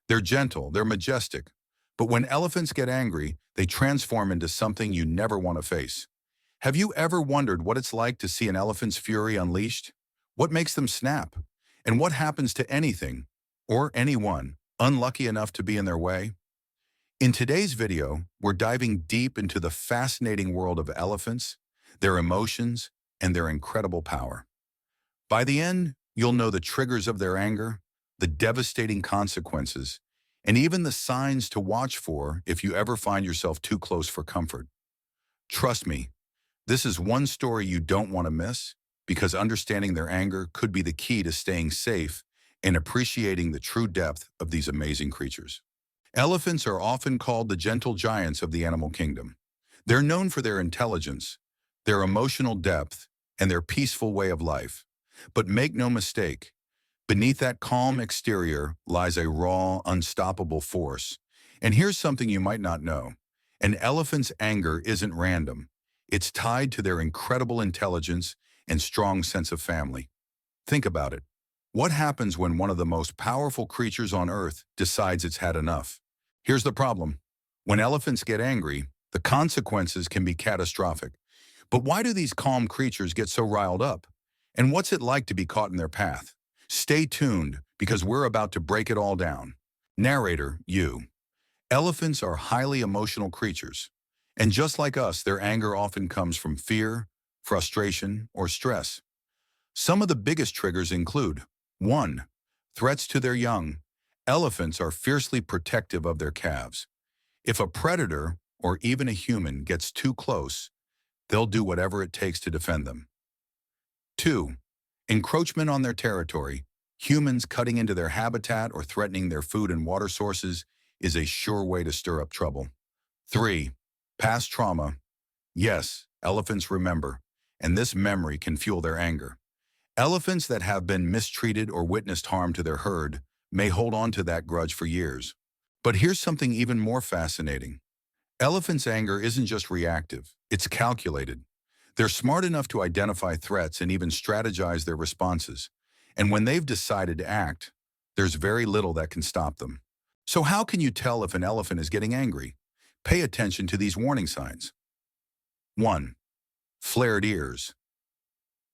They're gentle, they're majestic. But when elephants get angry, they transform into something you never want to face. Have you ever wondered what it's like to see an elephant's fury unleashed? What makes them snap? And what happens to anything, or anyone, unlucky enough to be in their way? In today's video, we're diving deep into the fascinating world of elephants, their emotions, and their incredible power. By the end, you'll know the triggers of their anger, the devastating consequences, and even the signs to watch for if you ever find yourself too close for comfort. Trust me, this is one story you don't want to miss, because understanding their anger could be the key to staying safe and appreciating the true depth of these amazing creatures. Elephants are often called the gentle giants of the animal kingdom. They're known for their intelligence, their emotional depth, and their peaceful way of life. But make no mistake, beneath that calm exterior lies a raw, unstoppable force. And here's something you might not know. An elephant's anger isn't random. It's tied to their incredible intelligence and strong sense of family. Think about it. What happens when one of the most powerful creatures on Earth decides it's had enough? Here's the problem. When elephants get angry, the consequences can be catastrophic. But why do these calm creatures get so riled up? And what's it like to be caught in their path? Stay tuned, because we're about to break it all down. Narrator, you. Elephants are highly emotional creatures. And just like us, their anger often comes from fear, frustration, or stress. Some of the biggest triggers include 1. Threats to their young. Elephants are fiercely protective of their calves. If a predator, or even a human, gets too close, they'll do whatever it takes to defend them. 2. Encroachment on their territory. Humans cutting into their habitat or threatening their food and water sources is a sure way to stir up trouble. 3. Past trauma. Yes, elephants remember, and this memory can fuel their anger. Elephants that have been mistreated or witnessed harm to their herd may hold on to that grudge for years. But here's something even more fascinating. Elephants' anger isn't just reactive, it's calculated. They're smart enough to identify threats and even strategize their responses. And when they've decided to act, there's very little that can stop them. So how can you tell if an elephant is getting angry? Pay attention to these warning signs. 1. Flared ears.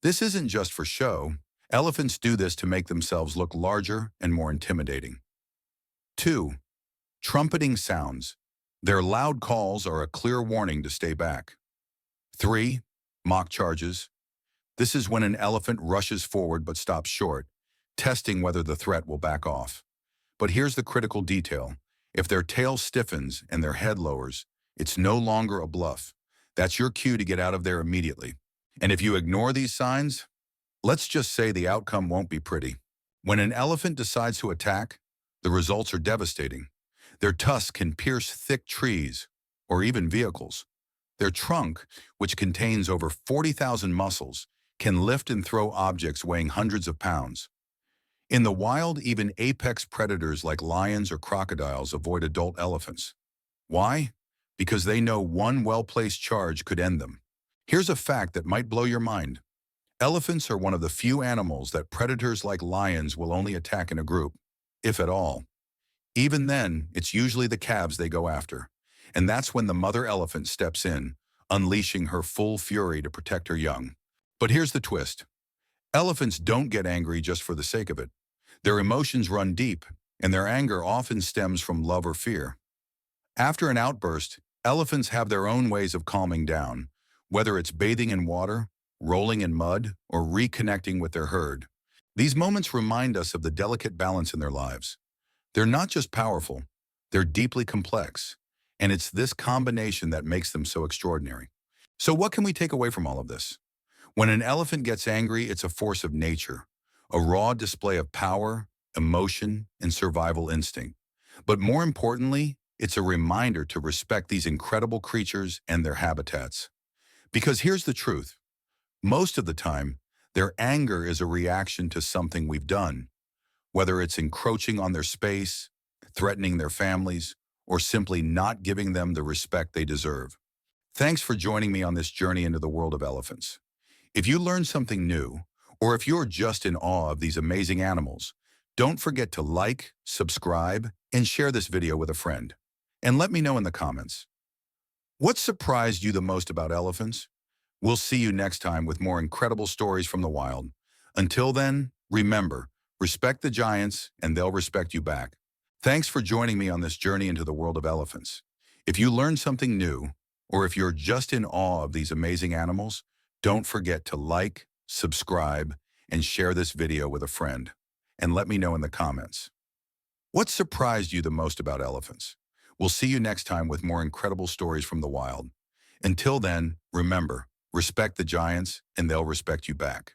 This isn't just for show. Elephants do this to make themselves look larger and more intimidating. 2. Trumpeting sounds. Their loud calls are a clear warning to stay back. 3. Mock charges. This is when an elephant rushes forward but stops short, testing whether the threat will back off. But here's the critical detail. If their tail stiffens and their head lowers, it's no longer a bluff. That's your cue to get out of there immediately. And if you ignore these signs, let's just say the outcome won't be pretty. When an elephant decides to attack, the results are devastating. Their tusks can pierce thick trees or even vehicles. Their trunk, which contains over 40,000 muscles, can lift and throw objects weighing hundreds of pounds. In the wild, even apex predators like lions or crocodiles avoid adult elephants. Why? Because they know one well-placed charge could end them. Here's a fact that might blow your mind. Elephants are one of the few animals that predators like lions will only attack in a group, if at all. Even then, it's usually the calves they go after. And that's when the mother elephant steps in, unleashing her full fury to protect her young. But here's the twist. Elephants don't get angry just for the sake of it. Their emotions run deep, and their anger often stems from love or fear. After an outburst, elephants have their own ways of calming down, whether it's bathing in water, rolling in mud, or reconnecting with their herd. These moments remind us of the delicate balance in their lives. They're not just powerful, they're deeply complex. And it's this combination that makes them so extraordinary. So what can we take away from all of this? When an elephant gets angry, it's a force of nature, a raw display of power, emotion, and survival instinct. But more importantly, it's a reminder to respect these incredible creatures and their habitats. Because here's the truth. Most of the time, their anger is a reaction to something we've done, whether it's encroaching on their space, threatening their families, or simply not giving them the respect they deserve. Thanks for joining me on this journey into the world of elephants. If you learned something new, or if you're just in awe of these amazing animals, Don't forget to like, subscribe, and share this video with a friend. And let me know in the comments. What surprised you the most about elephants? We'll see you next time with more incredible stories from the wild. Until then, remember, respect the giants and they'll respect you back. Thanks for joining me on this journey into the world of elephants. If you learned something new, or if you're just in awe of these amazing animals, don't forget to like, subscribe, and share this video with a friend. And let me know in the comments. What surprised you the most about elephants? We'll see you next time with more incredible stories from the wild. Until then, remember, respect the giants and they'll respect you back.